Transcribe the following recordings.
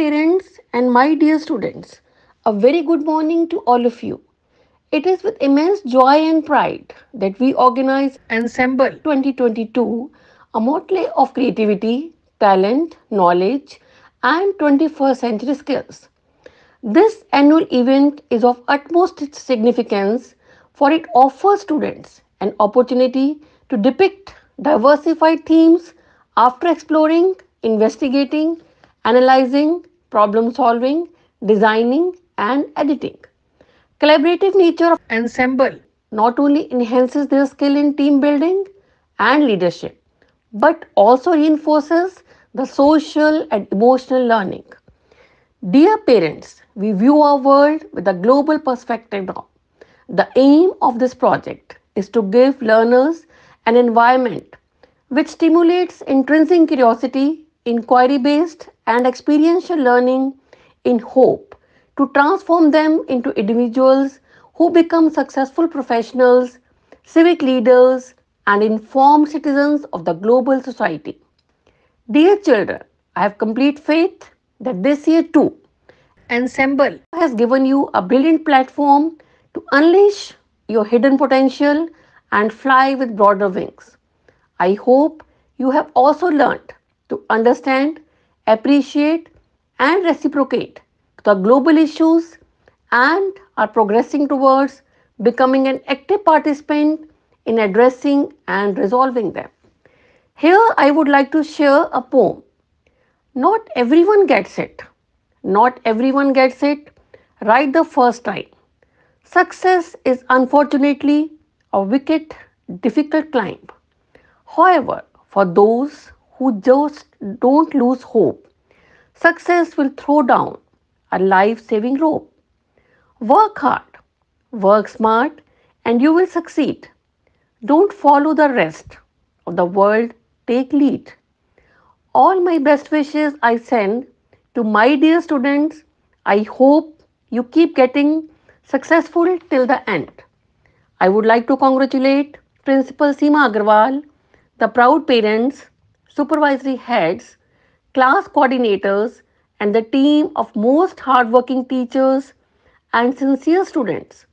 parents and my dear students, a very good morning to all of you. It is with immense joy and pride that we organize Ensemble 2022, a motley of creativity, talent, knowledge, and 21st century skills. This annual event is of utmost significance for it offers students an opportunity to depict diversified themes after exploring, investigating, analyzing, problem solving, designing, and editing. Collaborative nature of ensemble not only enhances their skill in team building and leadership, but also reinforces the social and emotional learning. Dear parents, we view our world with a global perspective now. The aim of this project is to give learners an environment which stimulates intrinsic curiosity, inquiry based, and experiential learning in hope to transform them into individuals who become successful professionals, civic leaders, and informed citizens of the global society. Dear children, I have complete faith that this year too Ensemble has given you a brilliant platform to unleash your hidden potential and fly with broader wings. I hope you have also learned to understand, appreciate, and reciprocate the global issues and are progressing towards becoming an active participant in addressing and resolving them. Here, I would like to share a poem. Not everyone gets it. Not everyone gets it right the first time. Success is unfortunately a wicked, difficult climb. However, for those who just don't lose hope, success will throw down a life saving rope. Work hard, work smart, and you will succeed. Don't follow the rest of the world, take lead. All my best wishes I send to my dear students. I hope you keep getting successful till the end. I would like to congratulate Principal Seema Agarwal, the proud parents, supervisory heads, class coordinators, and the team of most hardworking teachers and sincere students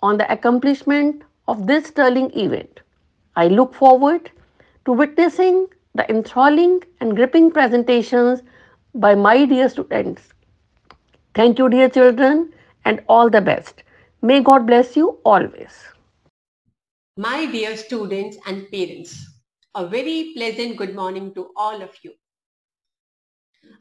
on the accomplishment of this sterling event. I look forward to witnessing the enthralling and gripping presentations by my dear students. Thank you, dear children, and all the best. May God bless you always. My dear students and parents, a very pleasant good morning to all of you.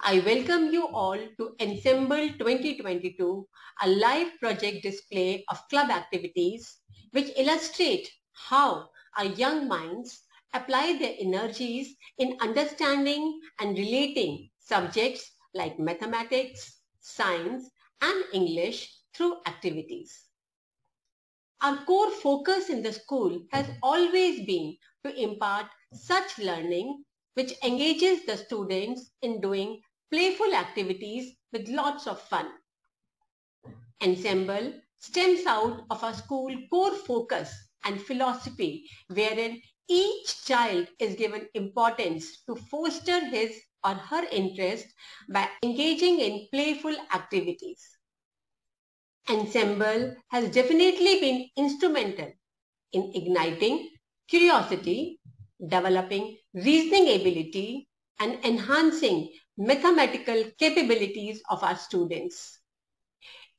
I welcome you all to Ensemble 2022, a live project display of club activities which illustrate how our young minds apply their energies in understanding and relating subjects like mathematics, science, and English through activities. Our core focus in the school has always been to impart such learning which engages the students in doing playful activities with lots of fun. Ensemble stems out of our school core focus and philosophy wherein each child is given importance to foster his or her interest by engaging in playful activities. Ensemble has definitely been instrumental in igniting curiosity, developing reasoning ability, and enhancing mathematical capabilities of our students.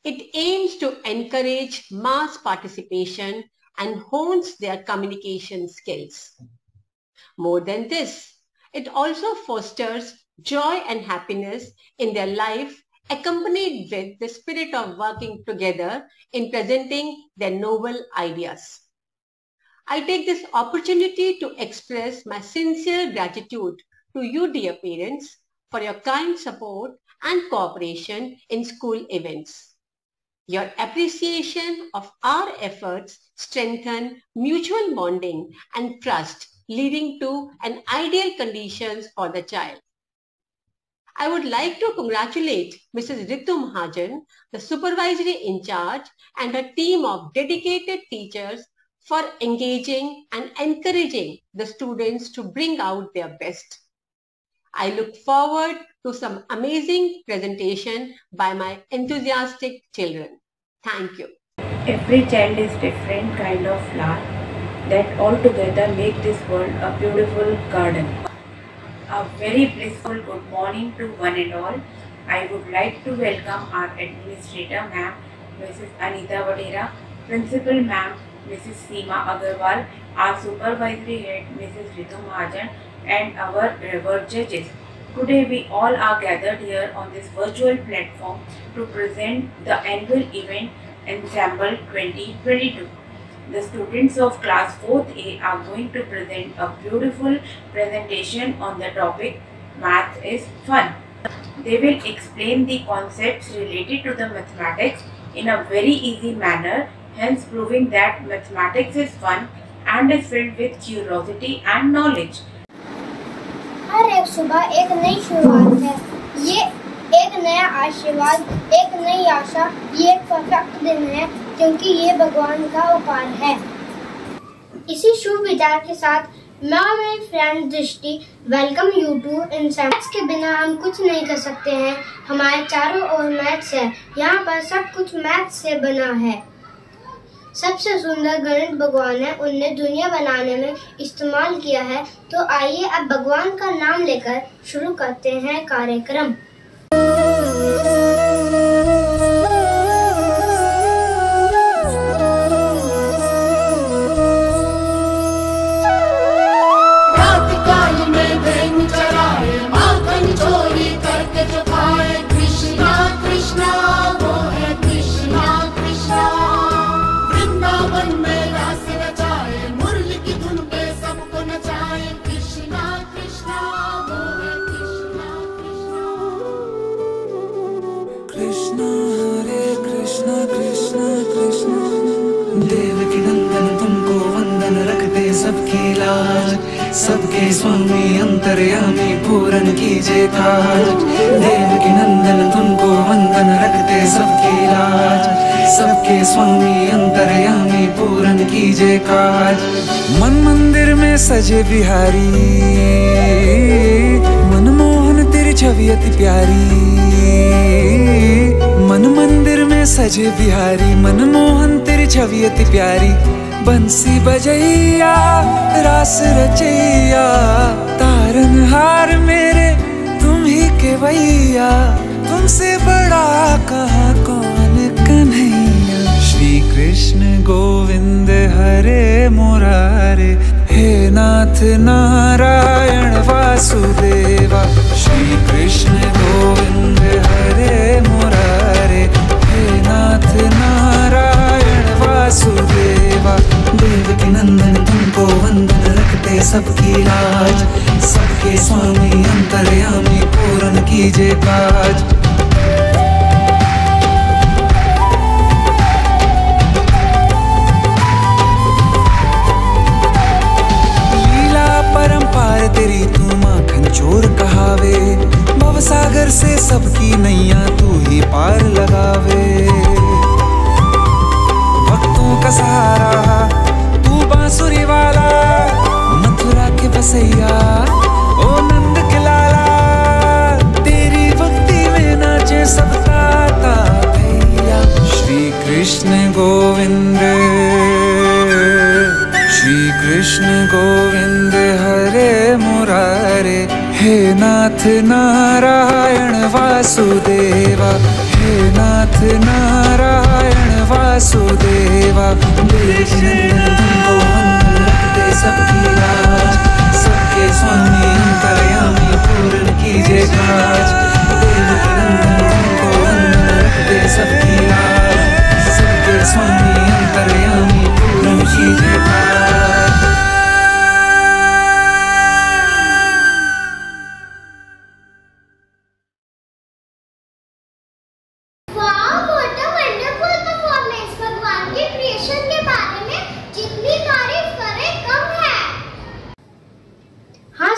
It aims to encourage mass participation and hones their communication skills. More than this, it also fosters joy and happiness in their life, accompanied with the spirit of working together in presenting their novel ideas. I take this opportunity to express my sincere gratitude to you, dear parents, for your kind support and cooperation in school events. Your appreciation of our efforts strengthen mutual bonding and trust, leading to an ideal conditions for the child. I would like to congratulate Mrs. Ritu Mahajan, the supervisory in charge, and her team of dedicated teachers for engaging and encouraging the students to bring out their best. I look forward to some amazing presentation by my enthusiastic children. Thank you. Every child is different kind of flower that all together make this world a beautiful garden. A very blissful good morning to one and all. I would like to welcome our Administrator Ma'am, Mrs. Anita Vadera, Principal Ma'am, Mrs. Seema Agarwal, our Supervisory Head, Mrs. Ritu Mahajan, and our revered judges. Today we all are gathered here on this virtual platform to present the annual event Ensemble 2022. The students of class 4th A are going to present a beautiful presentation on the topic Math is Fun. They will explain the concepts related to the mathematics in a very easy manner, hence proving that mathematics is fun and is filled with curiosity and knowledge. हर एक सुबह एक नई शुरुआत है, ये एक नया आशीर्वाद, एक नई आशा, ये एक परफेक्ट दिन है क्योंकि ये भगवान का उपहार है। इसी शुभ विचार के साथ मैं और मेरी फ्रेंड दृष्टि वेलकम यू टू एंसेम्बल। के बिना हम कुछ नहीं कर सकते हैं, हमारे चारों ओर मैथ्स है, यहाँ पर सब कुछ मैथ्स से बना है। सबसे सुंदर गणित भगवान है, उनने दुनिया बनाने में इस्तेमाल किया है। तो आइए अब भगवान का नाम लेकर शुरू करते हैं कार्यक्रम। सबके स्वामी अंतर्यामी पूरन कीजिए काज। देवकी नंदन तुमको वंदन रखते सबकी लाज। सबके स्वामी अंतर्यामी पूरन कीजिए काज। मन मंदिर में सजे बिहारी, मनमोहन तेरी छवि अति प्यारी। मन मंदिर में सजे बिहारी, मनमोहन तेरी छवि अति प्यारी। बंसी बजैया रास रचैया, तारनहार मेरे तुम ही के भैया। तुमसे बड़ा कहाँ कौन कन्हैया। श्री कृष्ण गोविंद हरे मुरारे, हे नाथ नारायण वासुदेवा। श्री कृष्ण गोविंद हरे मुरारे, हे नाथ नारायण वासुदेवा। देवकी नंदन तुमको वंदन रखते सबकी लाज। सबके स्वामी अंतर्यामी पूरन कीजिए काज। लीला परंपार तेरी तू माखन चोर कहावे। भवसागर से सबकी नैया तू ही पार लगावे। भक्तों का सहारा तू बांसुरी वाला, मथुरा के बसैया ओ नंद के लाला। तेरी भक्ति में नाचे सब ताता भैया। श्री कृष्ण गोविंद, श्री कृष्ण गोविंद हरे मुरारे, हे नाथ नारायण वासुदेवा। हे नाथ नारायण वासुदेवा। देवकी नंदन तुमको वंदन रखते सबकी लाज। सबके स्वामी अंतर्यामी पूरन कीजिए काज। देवकी नंदन तुमको वंदन रखते सबकी लाज। सबके स्वामी अंतर्यामी पूरन कीजिए काज।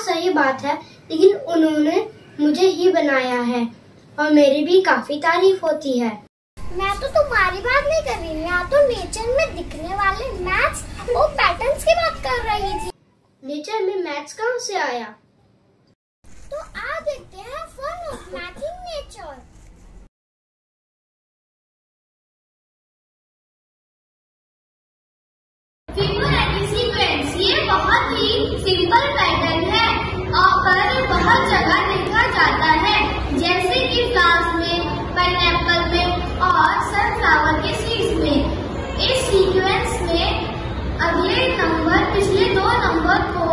सही बात है, लेकिन उन्होंने मुझे ही बनाया है और मेरी भी काफी तारीफ होती है। मैं तो तुम्हारी बात नहीं कर रही, मैं तो नेचर में दिखने वाले मैथ्स और पैटर्न्स की बात कर रही थी। नेचर में मैथ्स कहाँ से आया? तो आज देखते हैं fun Math in nature. Fibonacci sequence ये बहुत ही सिंपल पैटर्न है और बहुत जगह देखा जाता है, जैसे कि फ्लावर्स में, पाइनएप्पल में और सनफ्लावर के सीड्स में। इस सीक्वेंस में अगले नंबर पिछले 2 नंबर को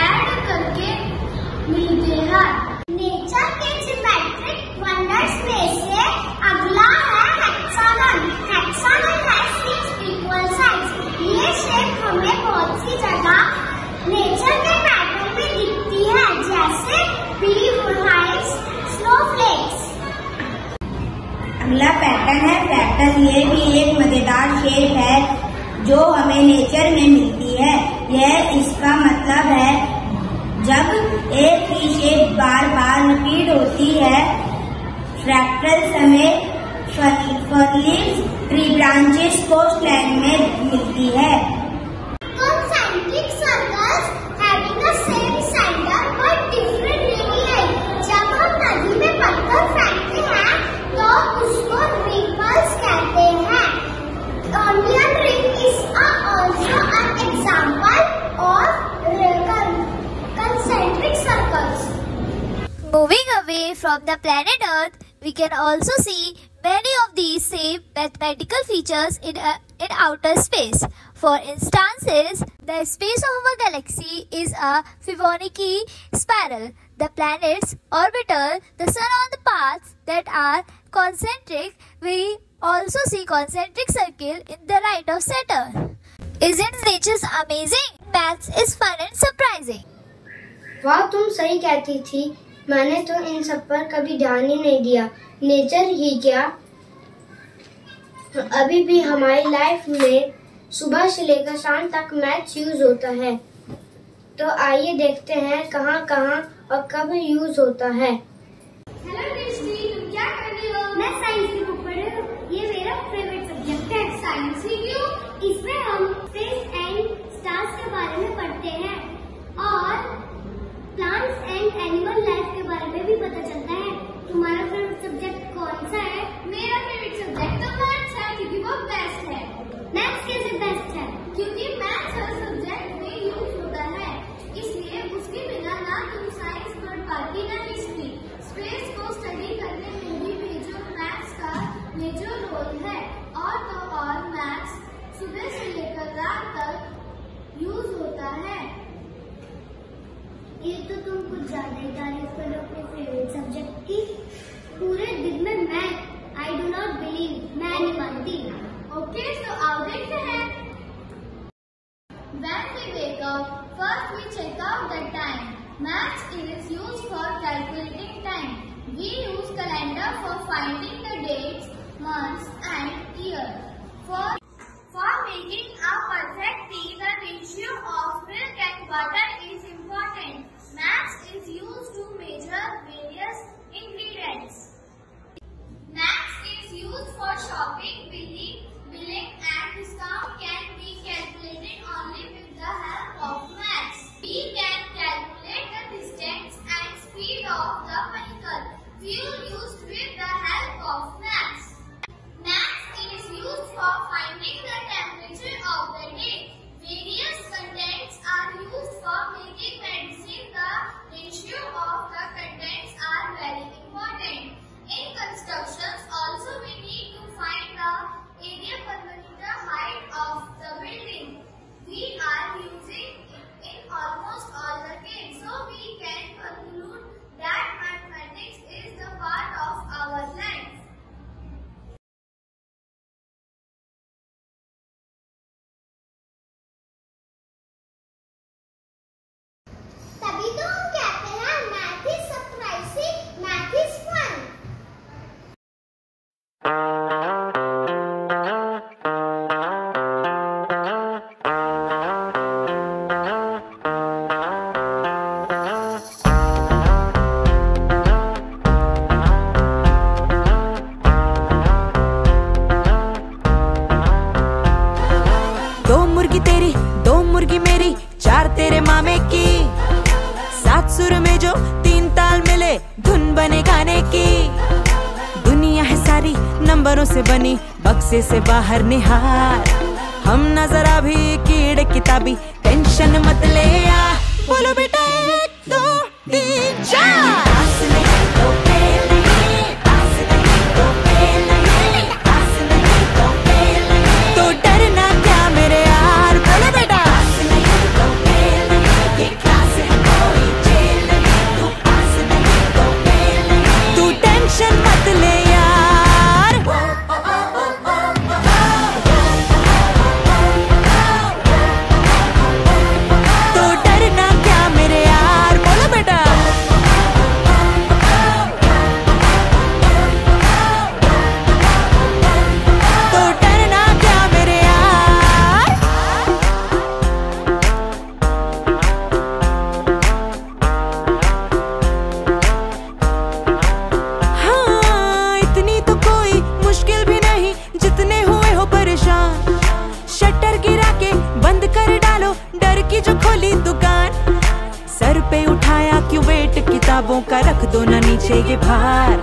ऐड करके मिलते हैं। नेचर के ज्योमेट्रिक वंडर्स में से अगला है hexagon. Hexagon has 6 equal sides. ये शेप हमें बहुत सी जगह नेचर के पैटर्न में दिखती है, जैसे बीवहाइट्स, स्नोफ्लेक्स। अगला पैटर्न है फ्रैक्टल। ये भी एक मजेदार शेप है जो हमें नेचर में मिलती है। यह इसका मतलब है जब एक ही शेप बार बार रिपीट होती है। फ्रैक्टल हमें ट्री ब्रांचेस कोस्टलाइन में मिलती है। Concentric circles having the same center but different radii. जब हम नदी में पत्थर फेंकते हैं तो उसको ripples कहते हैं। Onion ring is also an example of concentric circles. Moving away from the planet Earth, we can also see many of these same mathematical features in outer space. For instances, the space of our galaxy is a Fibonacci spiral. The planets orbital the sun on the paths that are concentric. We also see concentric circle in the right of Saturn. Isn't nature amazing? Maths is fun and surprising. वाह, तुम सही कहती थी। मैंने तो इन सब पर कभी ध्यान ही नहीं दिया। नेचर ही क्या, अभी भी हमारी लाइफ में सुबह से लेकर शाम तक मैथ्स यूज होता है। तो आइए देखते हैं कहाँ कहाँ और कब यूज होता है। हेलो दृष्टि, तुम क्या कर रही हो? मैं साइंस की बुक पढ़ रही हूँ। ये मेरा फेवरेट सब्जेक्ट है। साइंस ही क्यों? इसमें हम स्पेस एंड स्टार्स के बारे में पढ़ते हैं और प्लांट्स एंड एनिमल लाइफ के बारे में भी पता चलता है। तुम्हारा फेवरेट सब्जेक्ट कौन सा है? मेरा फेवरेट सब्जेक्ट तो मैथ्स है, क्योंकि वो बेस्ट है। मैथ्स कैसे बेस्ट है? क्योंकि मैथ्स हर सब्जेक्ट में यूज होता है, इसलिए उसके बिना ना तुम साइंस पढ़ पाती ना हिस्ट्री। स्पेस को स्टडी करने में भी मैथ्स का मेजर रोल है। और तो और मैथ्स सुबह से लेकर रात तक यूज होता है। ये तो तुम कुछ ज्यादा ही तारीफ कर रहे हो अपने फेवरेट सब्जेक्ट की। पूरे दिन में math, I do not believe, मैं नहीं मानती। ओके, तो आओ देखते हैं। When we wake up, first we check out the time. Maths is used for calculating time. We use calendar for finding the dates, months and year. For making a perfect tea, the ratio of milk and butter is important. Maths is used to measure various ingredients. Maths is used for shopping, billing and discount can be calculated only with the help of maths. We can calculate the distance and speed of the vehicle. Fuel used with the help of maths. Maths is used for finding the temperature of the day. Various contents are used for making medicine. The ratio of the contents are very important. In constructions also we need to find the area per meter height of the building. We are using it in almost all the cases, so we can conclude that mathematics is the part of our life. तभी तो हम कहते हैं math is surprising, math is fun. दो मुर्गी तेरी, दो मुर्गी मेरी, चार तेरे मामे की, सात सुर में जो तीन ताल मिले धुन बने गाने की। दुनिया है सारी नंबरों से बनी, बक्से से बाहर निहार। हम ना जरा भी कीड़े किताबी, टेंशन मत ले यार। बोलो बेटा 1 2 3 4। तो डरना क्या मेरे यार, बोलो बेटा। तू टेंशन मत ले यार। तो डरना क्या मेरे यार, बोलो बेटा। तो डरना क्या मेरे यार। हाँ, इतनी तो कोई मुश्किल भी नहीं, जितने हुए हो परेशान। शटर गिरा के बंद कर डालो डर की जो खोली दुकान। सर पे उठाया क्यों वेट किताबों का, रख दो ना नीचे ये भार।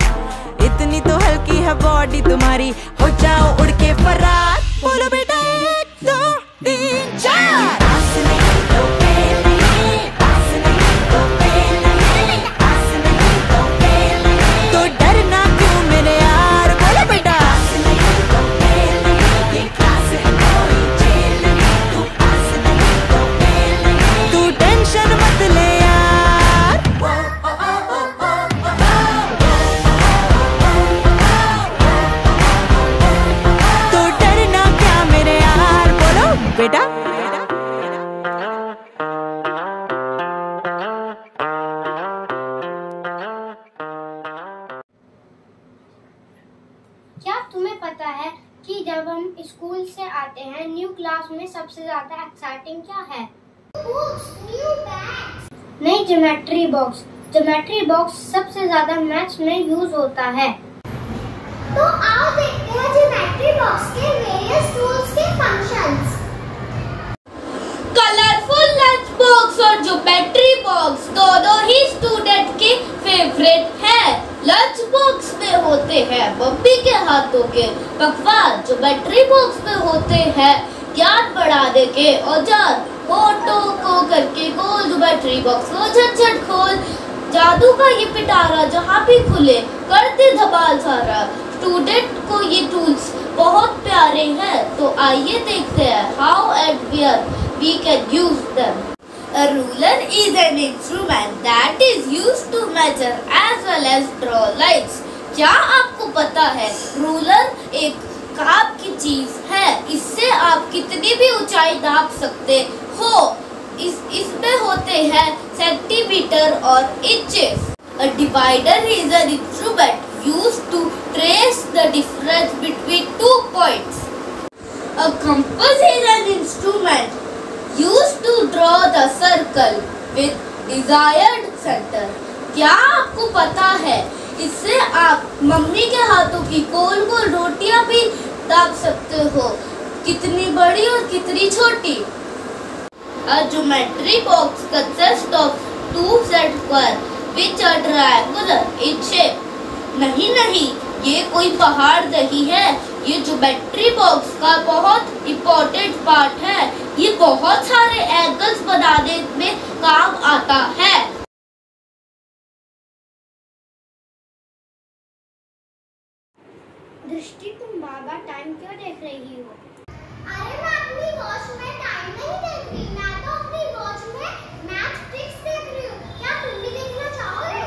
इतनी तो हल्की है बॉडी तुम्हारी, हो जाओ उड़ के फरार। बोलो बेटा 1 2 3 4। तो डरना क्यों मेरे यार, बोलो बेटा। तू टेंशन मत ले यार। तो डरना क्या मेरे यार, बोलो बेटा। क्या तुम्हें पता है कि जब हम स्कूल से आते हैं न्यू क्लास में सबसे ज्यादा एक्साइटिंग क्या है? नहीं, ज्योमेट्री बॉक्स। ज्योमेट्री बॉक्स सबसे ज्यादा मैथ्स में यूज होता है। तो आओ देखते हैं ज्योमेट्री बॉक्स के वेरियस टूल्स के फंक्शंस। कलरफुल लंच बॉक्स और ज्योमेट्री बॉक्स दोनों ही स्टूडेंट के फेवरेट है। लंच बॉक्स में होते हैं मम्मी के हाथों के पकवान, ज्योमेट्री बॉक्स में होते हैं ज्ञान बढ़ाने के औजार। मोटो को करके गोल ज्योमेट्री बॉक्स को झट खोल, जादू का ये पिटारा जहाँ भी खुले करते धमाल सारा। स्टूडेंट को ये टूल्स बहुत प्यारे हैं, तो आइए देखते हैं how and where we can use them. A ruler is an instrument that is used to measure as well as draw lines. क्या आपको पता है रूलर एक काम की चीज है, इससे आप कितनी भी ऊंचाई नाप सकते हो। इसमें होते हैं सेंटीमीटर और inches. A divider is an instrument used to trace the difference between 2 points. A compass is an instrument used to draw the circle with desired center. क्या आपको पता है इससे आप मम्मी के हाथों की गोल गोल रोटियां भी दाब सकते हो, कितनी बड़ी और कितनी छोटी। A geometry box consists of 2 set square which are triangular in shape. नहीं, ये कोई पहाड़ नहीं है, ये ज्योमेट्री बॉक्स का बहुत इम्पोर्टेंट पार्ट है। ये बहुत सारे एंगल्स बनाने में काम आता है। दृष्टि, तुम बाबा टाइम क्यों देख रही हो? अरे मैं अपनी वॉच में टाइम नहीं देख रही, मैं तो अपनी वॉच में मैथ ट्रिक्स देख रही हूँ। क्या तुम भी देखना चाहोगे?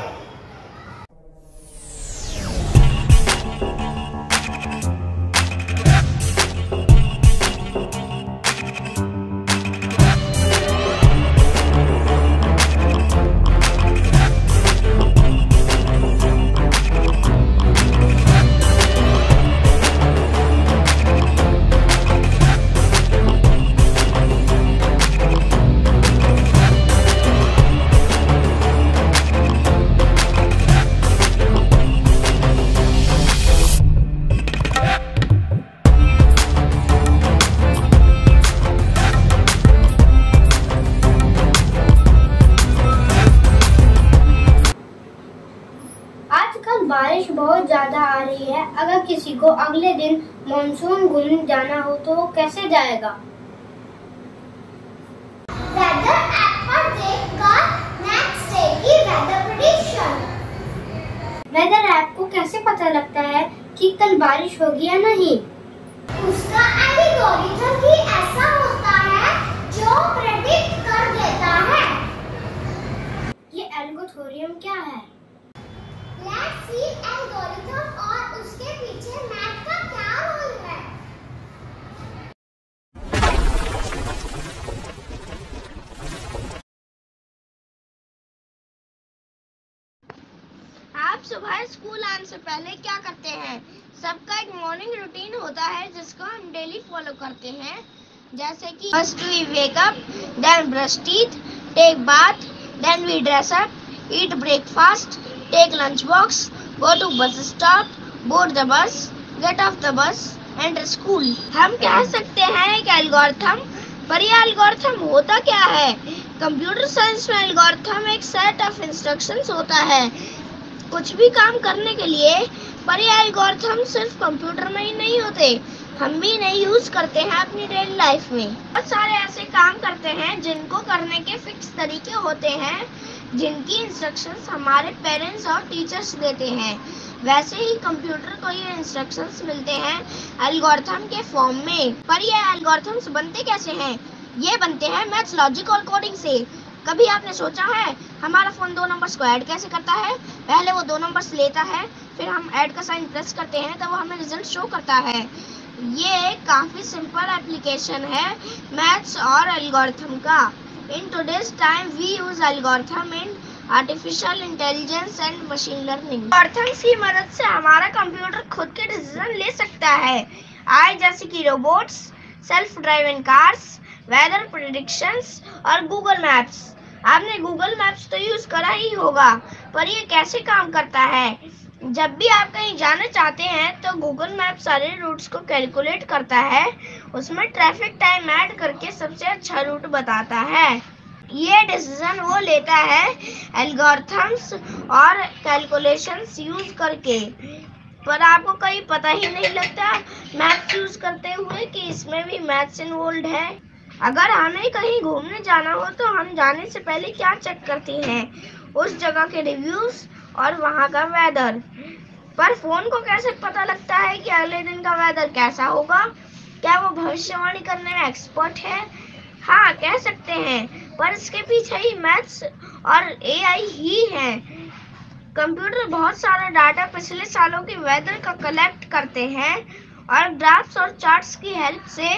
है, अगर किसी को अगले दिन मानसून घूमने जाना हो तो वो कैसे जाएगा? वेदर ऐप पर देखकर नेक्स्ट डे की वेदर प्रेडिक्शन। वेदर ऐप को कैसे पता लगता है कि कल बारिश होगी या नहीं? उसका एल्गोरिथम भी ऐसा होता है जो प्रेडिक्ट कर देता है। ये एल्गोरिथम क्या है? लेट्स सी एल्गोरिथम और उसके पीछे मैथ का क्या रोल है। आप सुबह स्कूल आने से पहले क्या करते हैं? सबका एक मॉर्निंग रूटीन होता है जिसको हम डेली फॉलो करते हैं, जैसे कि first we wake up, then brush teeth, take bath, then we dress up, eat breakfast, take lunch box, go to bus stop, board the bus, get off the bus, enter school. हम कह सकते हैं एक algorithm, पर यह algorithm होता क्या है? कंप्यूटर साइंस में एल्गोरिथम एक सेट ऑफ इंस्ट्रक्शंस होता है कुछ भी काम करने के लिए, पर ये एल्गोरिथम सिर्फ कंप्यूटर में ही नहीं होते, हम भी इन्हें यूज करते हैं अपनी डेली लाइफ में। बहुत सारे ऐसे काम करते हैं जिनको करने के फिक्स तरीके होते हैं, जिनकी इंस्ट्रक्शंस हमारे पेरेंट्स और टीचर्स देते हैं। वैसे ही कंप्यूटर को ये इंस्ट्रक्शंस मिलते हैं एल्गोरिथम के फॉर्म में। पर ये एल्गोरिथम्स बनते कैसे हैं? ये बनते हैं मैथ्स, लॉजिक और कोडिंग से। कभी आपने सोचा है हमारा फोन दो नंबर्स को ऐड कैसे करता है? पहले वो दो नंबर्स लेता है, फिर हम ऐड का साइन प्रेस करते हैं तब वो हमें रिजल्ट शो करता है। ये काफी सिंपल एप्लीकेशन है मैथ्स और एल्गोरिथम का। In today's time we use algorithm in artificial intelligence and machine learning. Algorithms की मदद से हमारा कंप्यूटर खुद के डिसीजन ले सकता है, आई जैसे कि robots, self driving cars, weather predictions और गूगल मैप्स। आपने गूगल मैप्स तो यूज करा ही होगा, पर ये कैसे काम करता है? जब भी आप कहीं जाना चाहते हैं तो गूगल मैप सारे रूट्स को कैलकुलेट करता है, उसमें ट्रैफिक टाइम ऐड करके सबसे अच्छा रूट बताता है। ये डिसीजन वो लेता है एल्गोरिथम्स और कैलकुलेशंस यूज करके, पर आपको कहीं पता ही नहीं लगता मैथ्स यूज करते हुए कि इसमें भी मैथ्स इन्वॉल्व है। अगर हमें कहीं घूमने जाना हो तो हम जाने से पहले क्या चेक करते हैं? उस जगह के रिव्यूज और वहाँ का वेदर। पर फोन को कैसे पता लगता है कि अगले दिन का वेदर कैसा होगा? क्या वो भविष्यवाणी करने में एक्सपर्ट है? हाँ, कह सकते हैं, पर इसके पीछे ही मैथ्स और एआई ही है। कंप्यूटर बहुत सारा डाटा पिछले सालों के वेदर का कलेक्ट करते हैं और ग्राफ्स और चार्ट्स की हेल्प से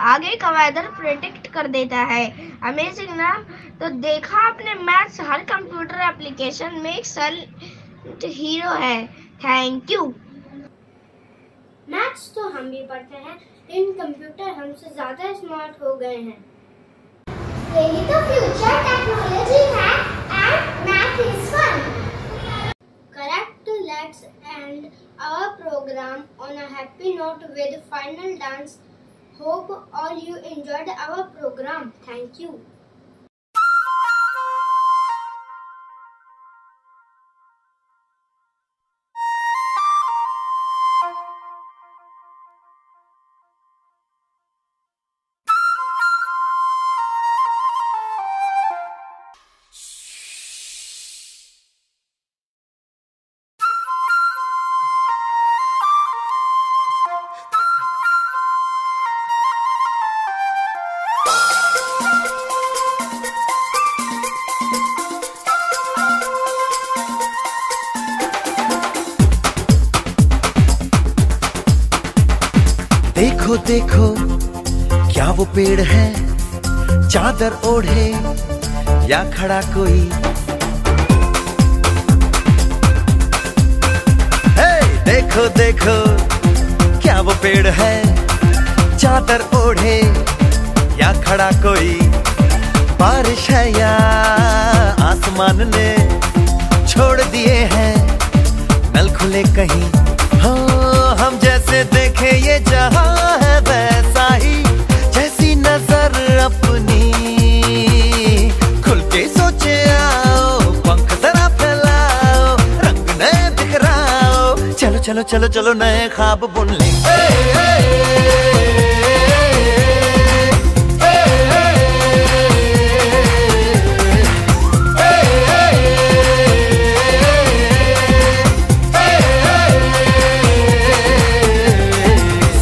आगे का वेदर प्रेडिक्ट कर देता है। अमेजिंग ना? तो देखा आपने, मैथ्स हर कंप्यूटर एप्लीकेशन में एक साइलेंट हीरो है। Thank you. मैथ्स तो हम भी पढ़ते हैं, लेकिन कंप्यूटर हमसे ज्यादा स्मार्ट हो गए हैं। यही तो फ्यूचर टेक्नोलॉजी है and math is fun. Correct. Let's end our program on a happy note with final dance. Hope all you enjoyed our program. Thank you. देखो देखो क्या वो पेड़ है, चादर ओढ़े या खड़ा कोई। हे देखो देखो क्या वो पेड़ है, चादर ओढ़े या खड़ा कोई। बारिश है या आसमान ने छोड़ दिए हैं नल खुले कहीं। हाँ, हम जैसे देखे ये जहां है वैसा ही, जैसी नजर अपनी खुल के सोचे आओ, पंख जरा फैलाओ, रंग नए बिखराओ। चलो चलो चलो चलो चलो नए ख्वाब बुन ले।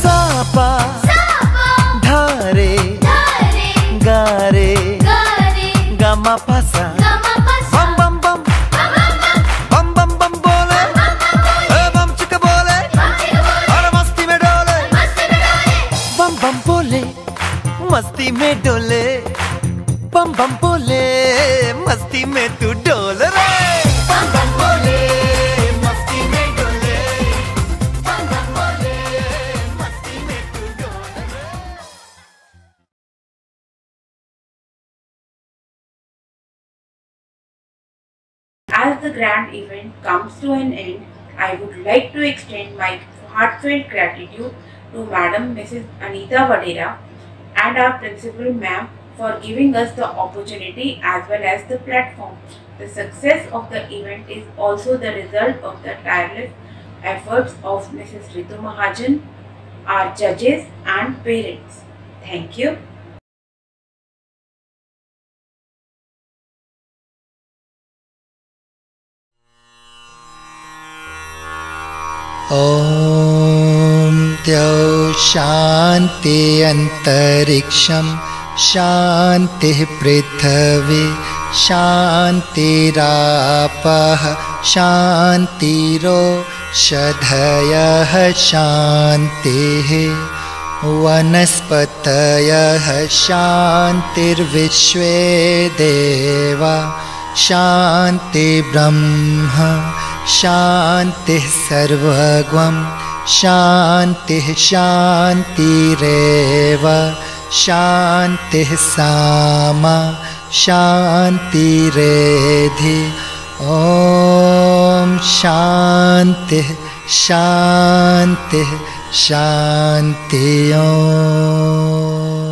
सापा धारे गारे गामा पासा बम बम बम बम बम बम बोले बम चिका बोले और मस्ती में डोले बम बम बोले मस्ती में डोले बम बम बोले मस्ती में तू डोल रे बम बम बोले मस्ती में डोले बम बम बोले मस्ती में तू डोल रे। As the grand event comes to an end, I would like to extend my heartfelt gratitude to Madam Mrs. Anita Vadera and our principal ma'am for giving us the opportunity as well as the platform. The success of the event is also the result of the tireless efforts of Mrs. Ritu Mahajan, our judges and parents. Thank you. ॐ द्यौ शान्ति अन्तरिक्षं शान्तिः पृथिवी शान्तिरापः शान्तिरोषधयः शान्तिः वनस्पतयः शान्तिर्विश्वे देवा शान्ति ब्रह्म शान्तिः सर्वगं शान्तिः शान्तिरेव शान्तिः सामा शान्तिरेधि ॐ शान्तिः शान्तिः शान्ति ॐ।